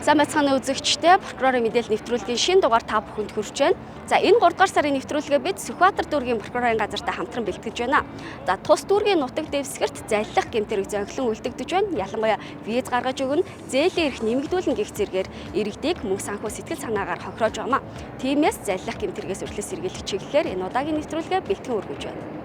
Сайн байцгаана үзэгчдээ, прокурорын мэдээлэл нэвтрүүлгийн шинэ дугаар та бүхэнд хүрч байна. За энэ 3 дугаар сарын нэвтрүүлгээ бид Сүхбаатар дүүргийн прокурорын газартай хамтран бэлтгэж байна. За тус дүүргийн нутаг дэвсгэрт заллах гэмтэрэг зохилон үлдэгдэж байна. Ялангуяа виз гаргаж өгнө, зээлийн эрх нэмэгдүүлнэ гэх зэргээр иргэдийг мөнгө санхүү сэтгэл санаагаар хохироож байна. Тиймээс заллах гэмтэргээс үргэлж сэргийлэх чиглэлээр энэ удаагийн нэвтрүүлгээ бэлтгэн өргөж байна.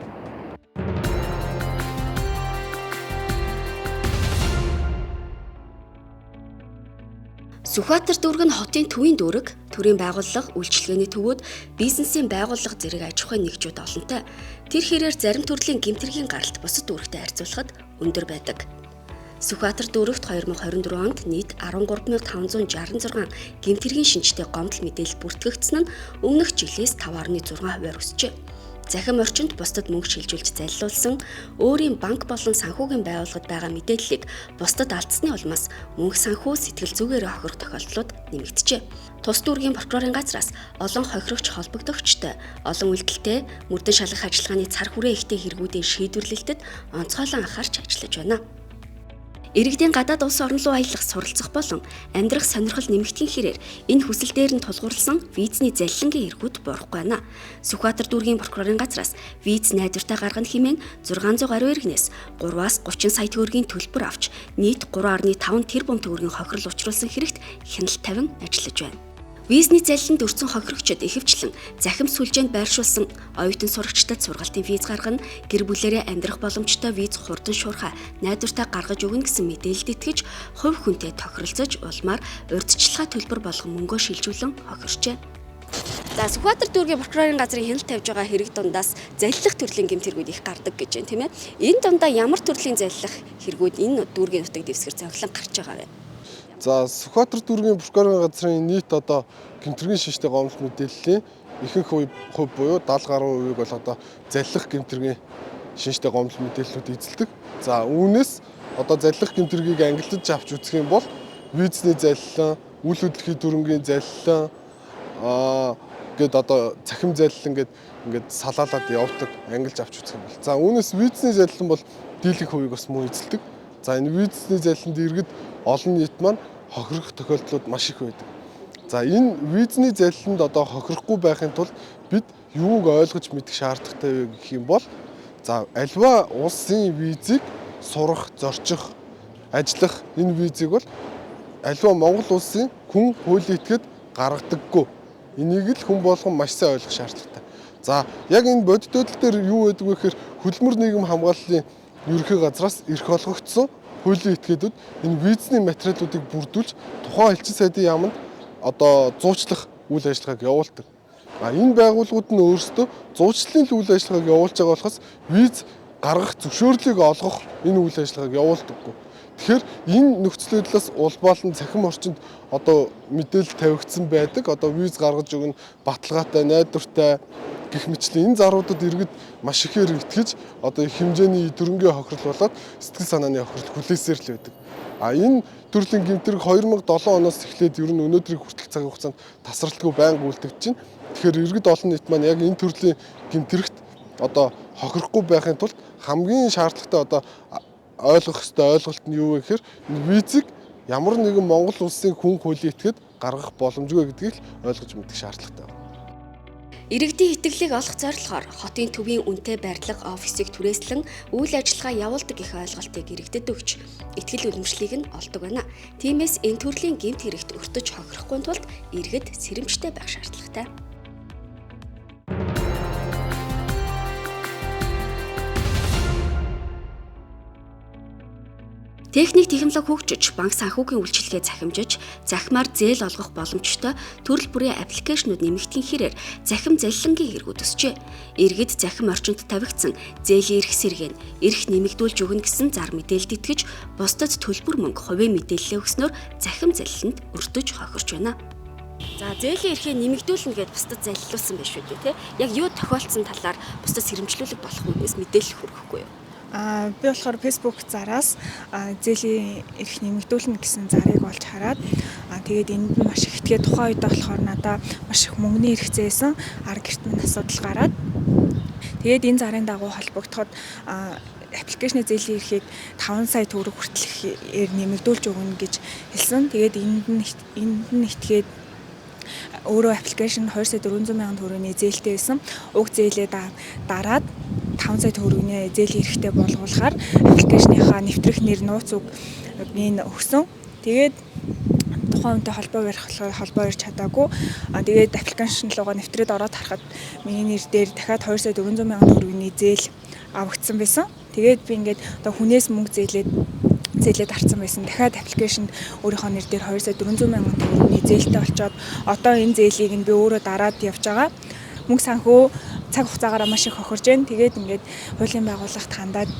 Сүхбаатар дүүрэг нь хотын төвийн дүүрэг, төрийн байгууллага, үйлчилгээний төвүүд, бизнесийн байгууллага зэрэг аж ахуйн нэгжүүд олонтой. Тэр хэрээр зарим төрлийн гэмтэргийн гаралт бусад дүүрэгтэй харьцуулахад өндөр байдаг. Сүхбаатар дүүрэгт 2024 онд нийт 13,566 гэмтэргийн шинжтэй гомдол мэдээлэл бүртгэгдсэн нь өмнөх жилээс 5.6% өсжээ. Захим орчинд бусдад мөнгө шилжүүлж заллуулсан, өөрийн банк болон санхүүгийн байгууллагад байгаа мэдээллийг бусдад алдсны улмаас мөнгө санхүү сэтгэл зүгээр хохирох тохиолдлууд нэмэгджээ. Тус дүүргийн прокурорын газраас олон хохирогч холбогдогчтой, олон үйлдэлтэй мөрдөн шалгах ажиллагааны цар хүрээ ихтэй хэрэгүүдийн шийдвэрлэлтэд онцгойлон анхаарч ажиллаж байна. Иргэдийн гадаад улс орн руу аялах, суралцах болон амьдрах сонирхол нэмэгдэхин хэрээр энэ хүсэл дээр нь тулгуурласан визний заллингийн эрхүүд буурахгүй байна. Сүхбаатар дүүргийн прокурорын газраас виз найдвартай гаргана хэмээн 600 гаруй иргэнээс 3-аас 30 сая төгрөгийн төлбөр авч нийт 3.5 тэрбум төгрөгийн хохирол учруулсан хэрэгт хяналт тавин ажиллаж байна. Визний заллинд өрсөн хохирогчид ихэвчлэн захим сүлжээнд байршуулсан оюутан сурагчдад сургалтын виз гаргана, гэр бүлээрээ амьдрах боломжтой виз хурдан шуурхай найдвартай гаргаж өгнө гэсэн мэдээлэлд итгэж хувь хүнтэй тохиролцож улмаар урьдчилгаа төлбөр болгон мөнгөө шилжүүлэн хохирчээ. За Сүхбаатар дүүргийн прокурорын газрын хяналт тавьж байгаа хэрэг дундаас заллах төрлийн гэмтэргүүд их гардаг гэж байна, тийм ээ. Энэ дундаа ямар төрлийн заллах хэрэгүүд энэ дүүргийн нутаг дэвсгэр зохилон гарч байгаа вэ? За Сүхбаатар дүүргийн прокурорын газрын нийт одоо гэмтэргийн шинжтэй гомдол мэдээллийн ихэнх хувь буюу 70 гаруй хувийг бол одоо заллах гэмтэргийн шинжтэй гомдол мэдээллүүд эзэлдэг. За үүнээс одоо заллах гэмтэргийг ангилж авч үзэх юм бол визний заллан, үйл хөдлөлийн дүрмгийн заллан гээд одоо цахим заллан ингээд салаалаад явдаг, ангилж авч үзэх юм бол. За үүнээс визний заллан бол дийлэнх хувийг бас мөн эзэлдэг. За энэ визний залланд иргэд олон нийт маань хохирох тохиолдлууд маш их байдаг. За энэ визний залланд одоо хохирохгүй байхын тулд бид юуг ойлгож мэдэх шаардлагатай вэ гэх юм бол за альва улсын визийг сурах, зорчих, ажиллах энэ визийг бол альва Монгол улсын хүн хуулийн этгээд гаргадаггүй. Энийг л хүн болгон маш сайн ойлгох шаардлагатай. За яг энэ бодитодол дээр юу байдаг вэ гэхээр хөдөлмөр нийгэм хамгааллын ерөнхий газраас эрх олгогдсон хуулийн этгээдүүд энэ визний материалуудыг бүрдүүлж тухайн элчин сайдын яамд одоо зуучлах үйл ажиллагааг явуулдаг. Энэ байгууллагууд нь өөрсдөө зуучлалын үйл ажиллагааг явуулж байгаа болохоос виз гаргах зөвшөөрлийг олгох энэ үйл ажиллагааг явуулдаггүй. Тэгэхээр энэ нөхцөл байдлаас улбаалан цахим орчинд одоо мэдээлэл тавигдсан байдаг. Одоо виз гаргаж өгнө, баталгаатай, найдвартай гэх мэтлэн энэ заруудад иргэд маш ихээр итгэж одоо их хэмжээний дөрөнгийн хохирол болоод сэтгэл санааны хохирол хүлээсээр л байдаг. Энэ төрлийн гэмтэрэг 2007 оноос эхлээд ер нь өнөөдрийг хүртэл цагийн хугацаанд тасралтгүй байнга үлдэгдэж байна. Тэгэхээр иргэд олон нийт маань яг энэ төрлийн гэмтэрэгт одоо хохирохгүй байхын тулд хамгийн шаардлагатай одоо ойлгох ёстой ойлголт нь юу вэ гэхээр энэ визийг ямар нэгэн Монгол улсын хүн хуулийн этгээд гаргах боломжгүй гэдгийг л ойлгож мэдэх шаардлагатай байна. Иргэдийн итгэлийг олох зорилгоор хотын төвийн үнэтэй барилга, офисыг түрээслэн үйл ажиллагаа явуулдаг гэх ойлголтыг иргэдэд өгч итгэл үнэмшлийг нь олдог байна. Тиймээс энэ төрлийн гэмт хэрэгт өртөж хохирохгүй тулд иргэд сэрэмжтэй байх шаардлагатай. Техник технологи хөгжиж, банк санхүүгийн үйлчилгээ захимжиж, захимаар зээл олгох боломжтой төрөл бүрийн аппликейшнууд нэмэгдэхин хэрээр захим заллингийн хэрэгүүд өсжээ. Иргэд захим орчинд тавигдсан зээлийн эрх сэргээн, эрх нэмэгдүүлж өгнө гэсэн зар мэдээлэлд итгэж, бусдад төлбөр мөнгө хувийн мэдээлэлээ өгснөөр захим заллинд өртөж хохирч байна. За зээлийн эрхийг нэмэгдүүлнэ гэдээ бусдад заллуулсан байх шүү дээ, тэ. Яг юу тохиолдсон талаар бусдад сэрэмжлүүлэг болох үгнээс мэдээлэл хүргэхгүй юу? Би болохоор Facebook зараас зээлийн эрх нэмэгдүүлнэ гэсэн зарыг олж хараад тэгээд энд нь маш их тэгээд тухайн үед болохоор надад маш их мөнгөний хэрэгцээсэн гэрт минь асуудал гараад тэгээд энэ зарын дагуу холбогдоход аппликейшны зээлийн эрхийг 5 сая төгрөг хүртэлхээр нэмэгдүүлж өгнө гэж хэлсэн. Тэгээд энд нь итгээд өөрөө аппликейшн 2 сая 400 мянган төгрөгийн зээлтэй байсан. Уг зээлээ дараад 5 сая төгрөгийн зээлийн эрхтэй болгуулахаар аппликейшныхаа нэвтрэх нэр нууц үг өгсөн. Тэгээд тухайн үнэтэй холбоо барьж чадаагүй. Тэгээд аппликейшн руугаа нэвтрээд ороод харахад миний нэр дээр дахиад 2 сая 400 мянган төгрөгийн зээл авагдсан байсан. Тэгээд би ингээд одоо хүнээс мөнгө зээлээд арцсан байсан. Дахиад аппликейшнд өөрийнхөө нэр дээр 2 сая 400 мянган төгрөгийн зээлтэй болчоод одоо энэ зээлийг нь би өөрөө дараад явж байгаа. Мөнгө санхүү цаг хугацаагаараа маш их хохирж байна. Тэгээд ингээд хуулийн байгууллагт хандаад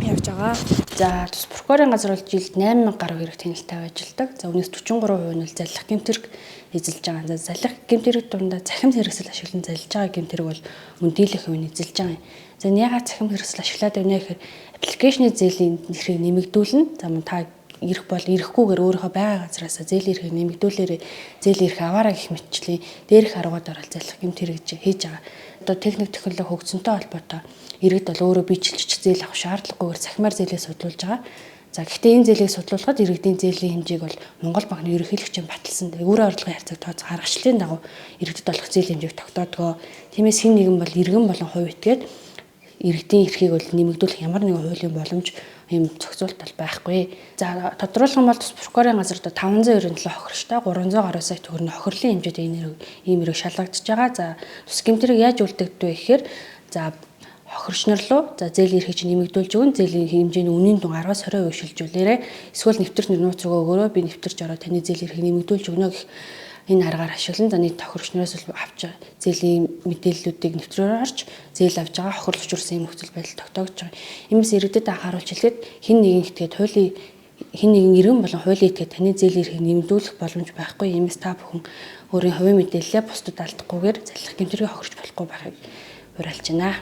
явж байгаа. За тус прокурорын газар бол жилд 8000 гаруй хэрэг танилттай ажилладаг. За үүнээс 43% нь заллах гэмтэрэг эзэлж байгаа. За заллах гэмтэрэг дундаа цахим хэрэгсэл ашиглан залж байгаа гэмтэрэг бол үндийлэх хувь нь эзэлж байгаа юм. За яагаад цахим хэрэгсэл ашиглаад байна гэхээр аппликейшны зээлийн эрхийг нэмэгдүүлнэ. За та ирэх бол ирэхгүйгээр өөрийнхөө байгаа газараас зээлийн эрхийг нэмэгдүүлээрээ зээлийн эрх аваараа гэх мэтчлэн дээрх аргууд орол заллах гэмтэрэг хийж байгаа. Одоо техник технологи хөгжсөнтэй холбоотой иргэд бол өөрөө биечилж зээл авах шаардлагагүйгээр цахимаар зээлээ судлуулж байгаа. За гэхдээ энэ зээлийг судлуулахад иргэдийн зээлийн хэмжээг бол Монгол банкны ерөнхийлөгчийн баталсан өвөр орлогын харьцааг тооцох харгачлалын дагуу иргэдэд олох зээлийн хэмжээг тогтоодгоо. Тиймээс хэн нэгэн бол иргэн болон хувь этгээд иргэдийн эрхийг бол нэмэгдүүлэх ямар нэгэн хуулийн боломж юм зохицуулт бол байхгүй. За тодруулах юм бол тус прокурорын газар 597 хохирчтой 300 гаруй сая төгрөгийн хохирлын хэмжээтэй ийм хэрэг шалгагдж байгаа. За тус гэмтэрэг яаж үлдэгддэг вэ гэхээр за хохирчнор руу за зээлийн эрхийг нэмэгдүүлж өгөн зээлийн хэмжээний үнийн дун 10-20% өшөлжүүлээрэ эсвэл нэвтэр нууц өгөөгөөрөө би нэвтэрч ороо таны зээлийн эрхийг нэмэгдүүлж өгнө гэх энэ аргаар ашиглан нийт хохирчноос авч зээлийн мэдээллүүдийг нэвтрээр орж зээл авж байгаа хохирол учруулсан юм нөхцөл байдал тогтоогдож байгаа. Иймээс иргэдэд анхааруулж хэлэхэд хэн нэгэн итгээд хэн нэгэн иргэн болон хуулийн итгээд таны зээлийн эрхийг нэмэгдүүлэх боломж байхгүй. Иймээс та бүхэн өөрийн хувийн мэдээллээ бусдад алдахгүйгээр заллах гэмтэргийн хохирч болохгүй байхыг уриалж байна.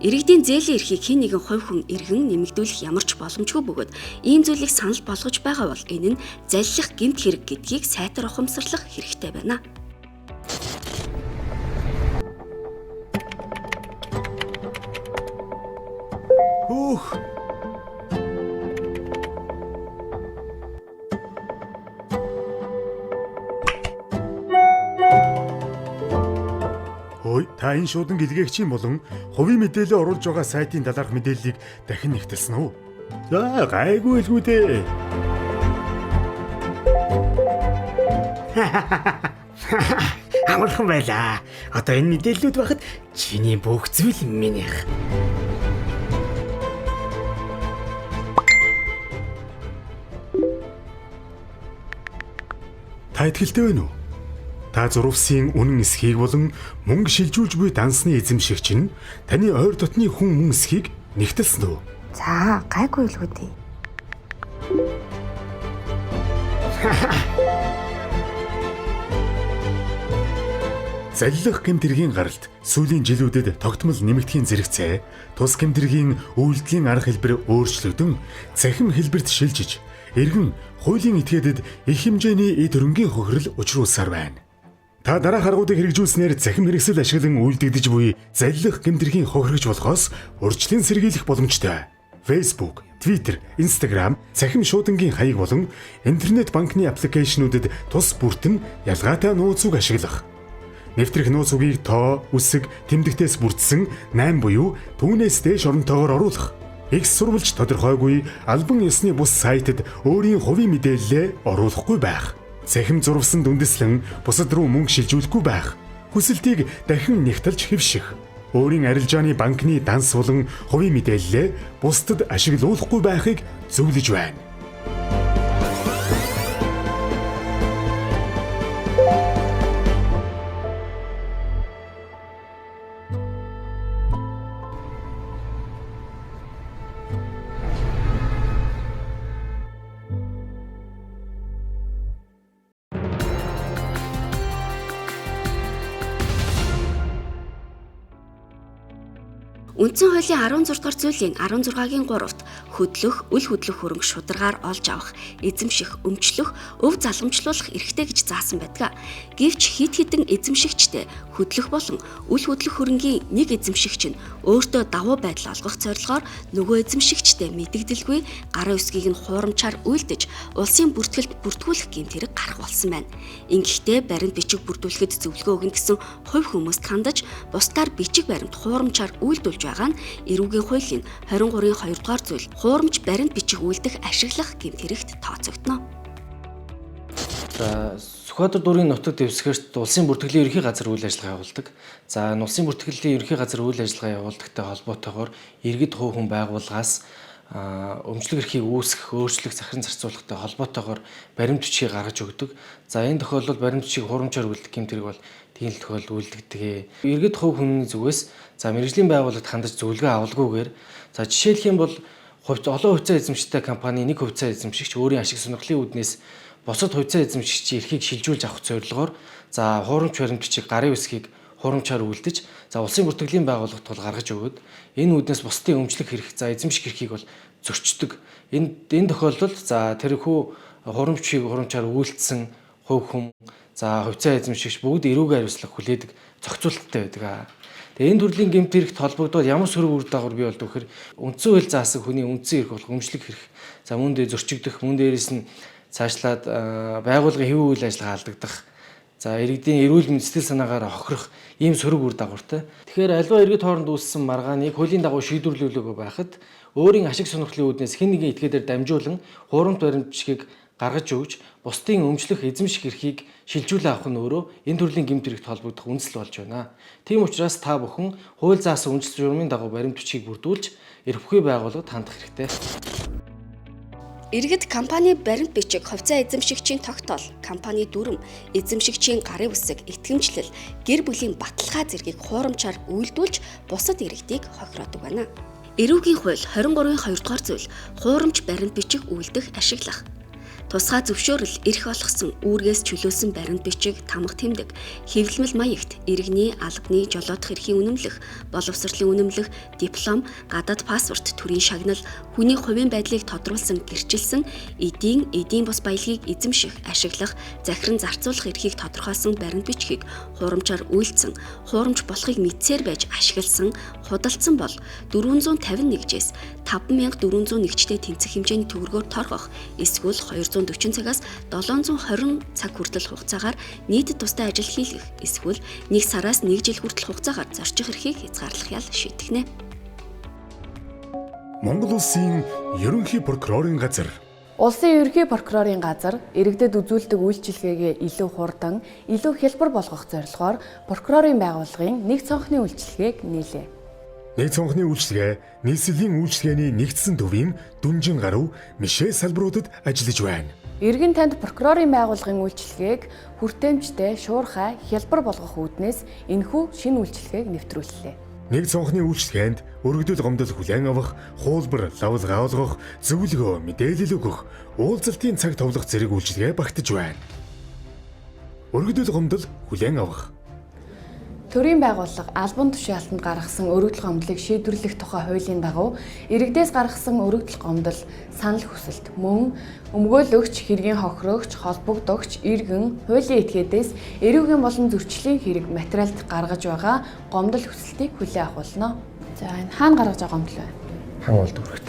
Иргэдийн зээлийн эрхийг хэн нэгэн хувь хүн иргэн нэмэгдүүлэх ямар ч боломжгүй бөгөөд ийм зүйлийг санал болгож байгаа бол энэ нь заллах гэмт хэрэг гэдгийг сайтар ухамсарлах хэрэгтэй байна. Та энэ шуудан гэлгээгчийн болон хувийн мэдээлэл оруулж байгаа сайтын талаарх мэдээллийг дахин нэгтэлсэн үү? За гайгүй л үү дээ. Амархан байлаа. Одоо энэ мэдээллүүд байхад чиний бүх зүйл минийх. Та итгэлтэй байна уу? Та зурвсын үнэн эсхийг болон мөнгө шилжүүлж буй дансны эзэмшигч нь таны ойр дотны хүн мөн эсхийг нэгтэлсэн үү? За гайгүй л үү дээ. Заллах гэмтэргийн гаралт сүүлийн жилүүдэд тогтмол нэмэгдэхийн зэрэгцээ тус гэмтэргийн үйлдэлийн арга хэлбэр өөрчлөгдөн цахим хэлбэрт шилжиж иргэн хуулийн этгээдэд их хэмжээний эд хөрөнгийн хохирол учруулсаар байна. Та дараах аргуудыг хэрэгжүүлснээр цахим хэрэгсэл ашиглан үйлдэгдэж буй заллах гэмтэргийн хохирогч болохоос урьдчилан сэргийлэх боломжтой. Facebook, Twitter, Instagram цахим шуудангийн хаяг болон интернет банкны аппликейшнүүдэд тус бүртэн ялгаатай нууц үг ашиглах. Нэвтрэх нууц үгийг тоо, үсэг, тэмдэгтээс бүрдсэн 8 буюу түүнээс дээш оронтойгоор оруулах. X сурвалж тодорхойгүй албан ёсны бус сайтад өөрийн хувийн мэдээлэлээ оруулахгүй байх. Цахим зурвсан дүндэслэн бусад руу мөнгө шилжүүлэхгүй байх. Хүсэлтийг дахин нэгтэлж хэвших. Өөрийн арилжааны банкны данс болон хувийн мэдээллээ бусдад ашиглуулахгүй байхыг зөвлөж байна. Үндсэн хуулийн 16 дугаар зүйлийн 16-гийн 3-т хөдлөх, үл хөдлөх хөрөнгө шударгаар олж авах, эзэмших, өмчлөх, өв залгамжлуулах эрхтэй гэж заасан байдаг. Гэвч хит хитэн эзэмшигчтэй хөдлөх болон үл хөдлөх хөрөнгийн нэг эзэмшигч нь өөртөө давуу байдал олгох зорилгоор нөгөө эзэмшигчтэй мэдэгдэлгүй гарын үсгийг нь хуурамчаар үйлдэж улсын бүртгэлд бүртгүүлэх гэмт хэрэг гарах болсон байна. Ингэхдээ баримт бичиг бүрдүүлэхэд зөвлөгөө өгнө гэсэн хувь хүмүүст хандаж бусдаар бичиг баримт хуурамчаар үйлдүүлж байгаа нь эрүүгийн хуулийн 23-ийн 2 дугаар зүйл хуурамч баримт бичиг үйлдэх ашиглах гэмт хэрэгт тооцогдно. За Сүхбаатар дүүргийн нутаг дэвсгэрт улсын бүртгэлийн ерөнхий газар үйл ажиллагаа явуулдаг. За улсын бүртгэлийн ерөнхий газар үйл ажиллагаа явуулдагтай холбоотойгоор иргэд хувь хүн байгууллагаас өмчлөг эрхийг үүсгэх, өөрчлөх, захиран зарцуулахтай холбоотойгоор баримт бичгийг гаргаж өгдөг. За энэ тохиолдолд баримт бичгийг хурамчаар үйлдэх гэмт хэрэг бол тийм л тохиолдолд үйлдэгдэг. Иргэд хувь хүний зүгээс мэргэжлийн байгууллагад хандаж зөвлөгөө авалгүйгээр жишээлх юм бол олон хувьцаа эзэмшигчтэй компани нэг хувьцаа эзэмшигч өөрийн ашиг сонирхлын үүднээс бусад хувьцаа эзэмшигчийн эрхийг шилжүүлж авах зорилгоор хуурамч баримт бичиг гарын үсгийг хурамчаар үйлдэж улсын бүртгэлийн байгууллагт бол гаргаж өгöd энэ үүднээс бусдын өмчлөх хэрэг эзэмших эрхийг бол зөрчдөг. Энэ тохиолдолд тэрхүү хурамчийг хурамчаар үйлдсэн хувь хүн хувьцаа эзэмшигч бүгд эрүүгийн хариуцлага хүлээдэг зохицуулалттай байдаг. Тэгээ энэ төрлийн гэмт хэрэгт холбогдоод ямар сөрөг үр дагавар бий болдог гэхээр үндсэн хууль заасан хүний үндсэн эрх болох өмчлөх эрх мөн дээр зөрчигдөх, мөн дээрээс нь цаашлаад байгууллагын хэвийн үйл ажиллагаа алдагдах, иргэдийн эрүүл мэнд сэтгэл санаагаар хохирох ийм сөрөг үр дагавартай. Тэгэхээр альва иргэд хооронд үүссэн маргааныг хуулийн дагуу шийдвэрлүүлээгүй байхад өөрийн ашиг сонирхлын үүднээс хэн нэгэн этгээдээр дамжуулан хуурамч баримт бичгийг гаргаж өгч бусдын өмчлөх эзэмших эрхийг шилжүүлээ авах нь өөрөө энэ төрлийн гэмт хэрэгт холбогдох үндэслэл болж байна. Тийм учраас та бүхэн хууль заасан үндэслэл журмын дагуу баримт бичгийг бүрдүүлж эрх бүхий байгууллагад хандах хэрэгтэй. Иргэд компани баримт бичиг хувьцаа эзэмшигчийн тогтоол, компани дүрм, эзэмшигчийн гарын үсэг, итгэмжлэл, гэр бүлийн баталгаа зэргийг хуурамчаар үйлдүүлж бусад иргэдийг хохироодог байна. Эрүүгийн хууль 23-ийн 2 дугаар зүйл хуурамч баримт бичиг үйлдэх ашиглах. Тусгай зөвшөөрөл эрх олгосон үүргээс чөлөөсөн баримт бичиг, тамга тэмдэг, хэвлэмэл маягт, иргэний, албаны, жолоодох эрхийн үнэмлэх, боловсролын үнэмлэх, диплом, гадаад паспорт, төрийн шагнал, хүний хувийн байдлыг тодруулсан гэрчилсэн эдийн бус баялагийг эзэмших, ашиглах, захиран зарцуулах эрхийг тодорхойлсон баримт бичгийг хуурамчаар үйлдсэн, хуурамч болохыг мэдсээр байж ашигласан, худалдсан бол 451-ээс 5401-тэй тэнцэх хэмжээний төгрөгөөр торгох, эсвэл 240 цагаас 720 цаг хүртэл хугацаагаар нийтэд тустай ажил хийлгэх, эсвэл 1 сараас 1 жил хүртэл хугацаагаар зорчих эрхийг хязгаарлах ял шийтгэнэ. Монгол Улсын ерөнхий прокурорын газар. Улсын ерөнхий прокурорын газар иргэдэд үзүүлдэг үйлчилгээгээ илүү хурдан, илүү хялбар болгох зорилгоор прокурорын байгууллагын нэг цонхны үйлчилгээг нийлээ. Нэг цонхны үйлчилгээ нийслэлийн үйлчилгээний нэгдсэн төвийн дүнжин гаруй мишээ салбаруудад ажиллаж байна. Иргэн танд прокурорын байгууллагын үйлчилгээг хүртээмжтэй, шуурхай, хялбар болгох үүднээс энэхүү шинэ үйлчилгээг нэвтрүүллээ. Нэг цонхны үйлчилгээнд өргөдөл гомдол хүлээн авах, хуулбар, лавлгаа олгох, зөвлөгөө, мэдээлэл өгөх, уулзалтын цаг товлох зэрэг үйлчилгээ багтаж байна. Өргөдөл гомдол хүлээн авах. Төрийн байгууллага албан тушаалтанд гаргасан өргөдөл гомдлыг шийдвэрлэх тухай хуулийн дагуу иргэдээс гаргасан өргөдөл гомдол, санал хүсэлт, мөн өмгөөлөгч, хэргийн хохирогч, холбогдогч, иргэн, хуулийн этгээдээс эрүүгийн болон зөрчлийн хэрэг материалд гаргаж байгаа гомдол хүсэлтийг хүлээн авахулна. За энэ хаана гаргаж байгаа гомдол вэ? Хан болд өргөт.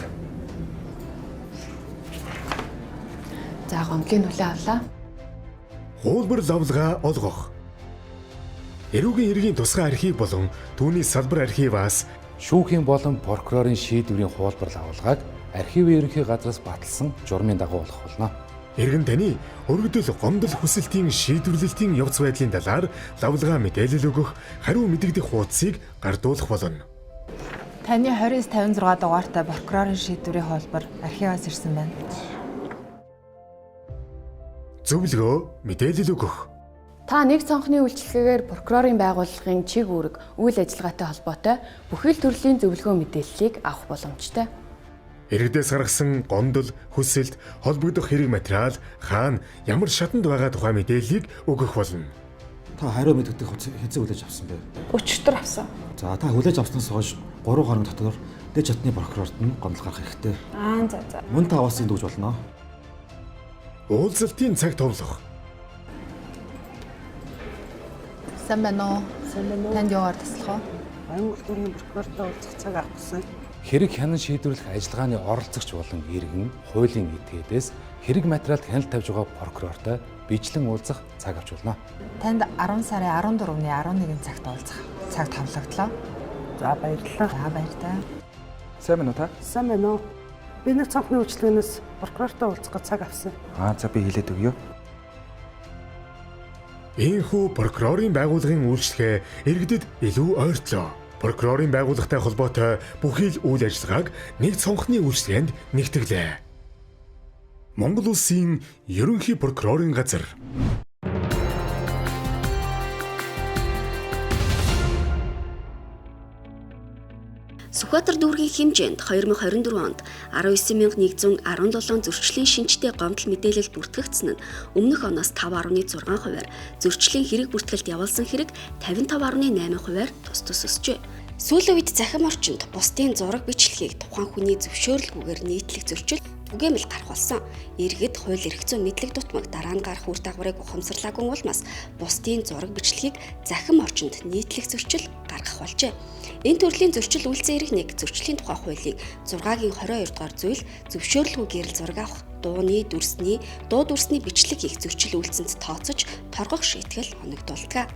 За гомдлыг хүлээн авлаа. Хуулбар лавлгаа олгох. Эрүүгийн иргэний тусгай архив болон түүний салбар архиваас шүүхийн болон прокурорын шийдвэрийн хуулбар лавлгааг архивын ерөнхий газраас баталсан журмын дагуу олох болно. Иргэн таны өргөдөл гомдол хүсэлтийн шийдвэрлэлтийн явц байдлын талаар лавлгаа мэдээлэл өгөх, хариу мэдэгдэх хуудсыг гардуулах болно. Таны 20-56 дугаартай прокурорын шийдвэрийн хуулбар архиваас ирсэн байна. Зөвлөгөө, мэдээлэл өгөх. Та нэг цонхны үйлчилгээгээр прокурорын байгууллагын чиг үүрэг, үйл ажиллагаатай холбоотой бүхэл төрлийн зөвлөгөө мэдээллийг авах боломжтой. Иргэдээс гаргасан гомдол, хүсэлт, холбогдох хэрэг материал хаана ямар шатанд байгаа тухай мэдээллийг өгөх болно. Та хариу мэдэгдэх хэзээ хүлээж авсан бэ? Өчигдөр авсан. За та хүлээж авснаас хойш 3 гаруй дотор дэд чатны прокурорт нь гомдол гарах хэрэгтэй. За. Мөн та аваасын дүүж болно. Уулзалтын цаг товлох. Сайн байна уу? Танд юугаар туслах вэ? Аймаг төрийн прокуратурт уулзах цаг авах гэсэн. Хэрэг хянан шийдвэрлэх ажиллагааны оролцогч болон иргэн хуулийн этгээдээс хэрэг материалд хяналт тавьж байгаа прокурортой бичлэн уулзах цаг авч болно. Танд 10 сарын 14-ний 11 цагт уулзах цаг товлогдлоо. За баярлалаа. За баярлалаа. Сайн байна уу та? Сайн байна уу? Би нэг цонхны үйлчлэгнээс прокурортой уулзах цаг авсан. За би хэлээд өгье. Ийхүү прокурорын байгууллагын үйлчлэгээ иргэдэд илүү ойртлоо. Прокурорын байгууллагатай холбоотой бүхий л үйл ажиллагааг нэг цонхны үйлчлэгэнд нэгтгэлээ. Монгол улсын ерөнхий прокурорын газар. Сүхбаатар дүүргийн хэмжээнд 2024 онд 19,117 зөрчлийн шинжтэй гомдол мэдээлэл бүртгэгдсэн нь өмнөх оноос 5.6%-аар зөрчлийн хэрэг бүртгэлд явуулсан хэрэг 55.8%-аар тус өсжээ. Сүүлийн үед захим орчинд бусдын зураг бичлэгийг тухайн хүний зөвшөөрлгүйгээр нийтлэх зөрчил түгээмэл гарах болсон. Иргэд хууль эрх зүйн мэдлэг дутмаг дараа нь гарах үр дагаврыг ухамсарлаагүй улмаас бусдын зураг бичлэгийг захим орчинд нийтлэх зөрчил гаргах болжээ. Энэ төрлийн зөрчил үйлцэн иргэнийг зөрчлийн тухай хуулийн 6-гийн 22 дугаар зүйл зөвшөөрлгүй гэрэл зураг авах, дууны, дүрсний, дуу дүрсний бичлэг хийх зөрчил үйлцэнд тооцож торгох шийтгэл оногдуулдаг.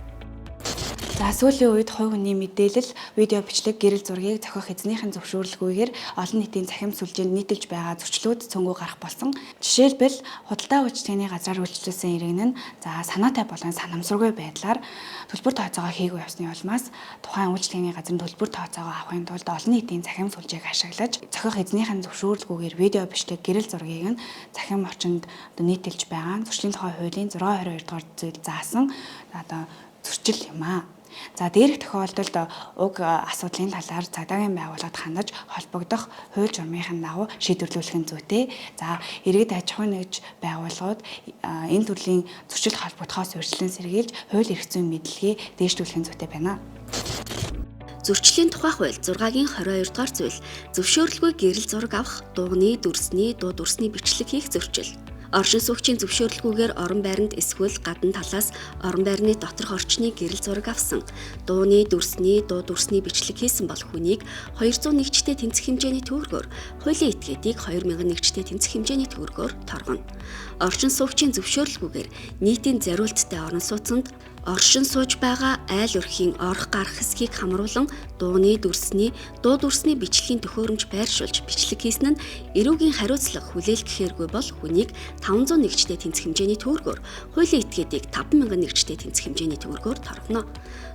За сүүлийн үед хувь хүний мэдээлэл, видео бичлэг, гэрэл зургийг зохиох эзнийхэн зөвшөөрлгүйгээр олон нийтийн захим сүлжээнд нийтэлж байгаа зөрчлүүд цөөнгөө гарах болсон. Жишээлбэл худалдаа үйлчлэгээний газраар үйлчлүүлсэн иргэн нь санаатай болон санамсаргүй байдлаар төлбөр тооцоогоо хийгүй явсны улмаас тухайн үйлчлэгээний газрын төлбөр тооцоогоо авахын тулд олон нийтийн захим сүлжээг ашиглаж зохиох эзнийхэн зөвшөөрлгүйгээр видео бичлэг, гэрэл зургийг нь захим орчинд нийтэлж байгаа зөрчлийн тухай хуулийн 622 дугаар зүйл заасан зөрчил юм аа. За дээрх тохиолдолд уг асуудлын талаар цагдаагийн байгууллагад хандаж холбогдох хууль журмынхын дагуу шийдвэрлүүлэх нь зүйтэй. За иргэд аж ахуйн нэгж байгууллагууд энэ төрлийн зөрчил холбогдохоос урьдчилан сэргийлж хууль эрх зүйн мэдлэгийг дээшлүүлэх нь зүйтэй байна. Зөрчлийн тухай хууль 6-гийн 22 дугаар зүйл зөвшөөрлгүй гэрэл зураг авах, дууны, дүрсний, дуу дүрсний бичлэг хийх зөрчил. Оршин суугчийн зөвшөөрлгүйгээр орон байранд эсвэл гадна талаас орон байрны доторх орчны гэрэл зураг авсан, дууны, дүрсний, дуу дүрсний бичлэг хийсэн бол хүнийг 200 нэгжтэй тэнцэх хэмжээний төгрөгөөр, хуулийн этгээдийг 2000 нэгжтэй тэнцэх хэмжээний төгрөгөөр торгоно. Оршин суугчийн зөвшөөрлгүйгээр нийтийн зориулттай орон сууцнд оршин сууж байгаа айл өрхийн орох гарах хэсгийг хамруулан дууны, дүрсний, дуу дүрсний бичлэгийн төхөөрөмж байршуулж бичлэг хийсэн нь эрүүгийн хариуцлага хүлээлгэхээргүй бол хүнийг 500 нэгжтэй тэнцэх хэмжээний төгрөгөөр, хуулийн этгээдийг 5000 нэгжтэй тэнцэх хэмжээний төгрөгөөр торгоно.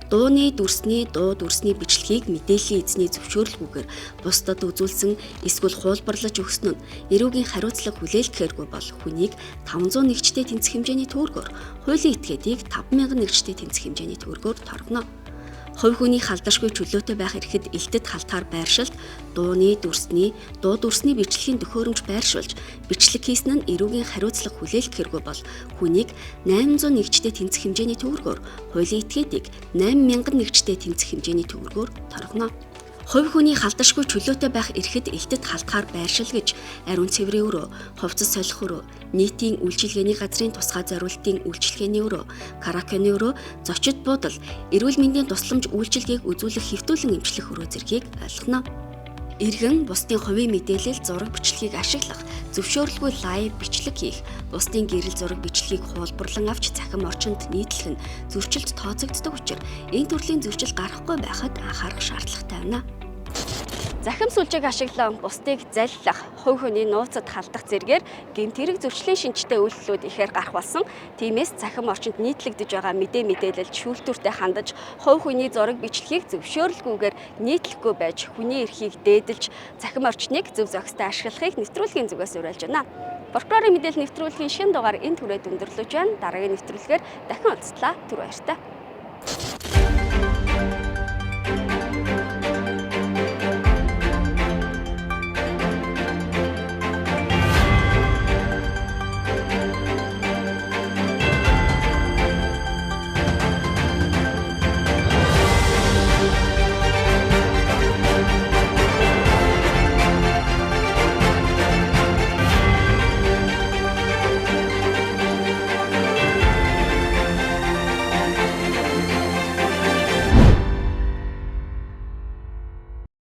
Дууны, дүрсний, дуу дүрсний бичлэгийг мэдээллийн эзний зөвшөөрлгүйгээр бусдад үзүүлсэн эсвэл хуулбарлаж өгсөн нь эрүүгийн хариуцлага хүлээлгэхээргүй бол хүнийг 500 нэгжтэй тэнцэх хэмжээний төгрөгөөр, хуулийн этгээдийг 5000 нэгжтэй тэнцэх хэмжээний төгрөгөөр торгоно. Хувь хүний халдашгүй чөлөөтэй байх эрэхэд элтэд халтгаар байршилт, дууны, дүрсний, дуу дүрсний бичлэгийн төхөөрөмж байршуулж бичлэг хийсэн нь эрүүгийн хариуцлага хүлээлгэхэргүй бол хүнийг 800 нэгжтэй тэнцэх хэмжээний төгрөгөөр, хуулийн этгээдийг 8000 нэгжтэй тэнцэх хэмжээний төгрөгөөр торгоно. Хувь хүний халдашгүй чөлөөтэй байх эрэхэд элтэд халтгаар байршилгаж, ариун цэврийн өрөө, хувцас солих өрөө, нийтийн үйлчилгээний газрын тусгай зориултын үйлчилгээний өрөө, караокены өрөө, зочид буудал, эрүүл мэндийн тусламж үйлчилгээг үзүүлэх хэвтүүлэн эмчлэх өрөө зэргийг ойлгоно. Иргэн бусдын хувийн мэдээлэл, зураг бичлэгийг ашиглах, зөвшөөрлгүй лайв бичлэг хийх, бусдын гэрэл зураг бичлэгийг хуулбарлан авч захим орчинд нийтлэх нь зөрчилд тооцогддог учраас энэ төрлийн зөрчил гарахгүй байхад анхаарах шаардлагатай байна. Захим сүлжээг ашиглан бусдыг заллах, хувь хүний нууцад халдах зэргээр гэмт хэрэг зөрчлийн шинжтэй үйлдэлүүд ихээр гарах болсон. Тиймээс захим орчинд нийтлэгдэж байгаа мэдээлэлд шүүлтүүртэй хандаж, хувь хүний зураг бичлэгийг зөвшөөрлгүйгээр нийтлэхгүй байж, хүний эрхийг дээдэлж, захим орчныг зөв зохистой ашиглахыг нэвтрүүлгийн зүгээс уриалж байна. Прокурорын мэдээлэл нэвтрүүлгийн шинэ дугаар энэ түрээд өндөрлөж байна. Дараагийн нэвтрүүлгээр дахин уулзлаа. Түр баяртай.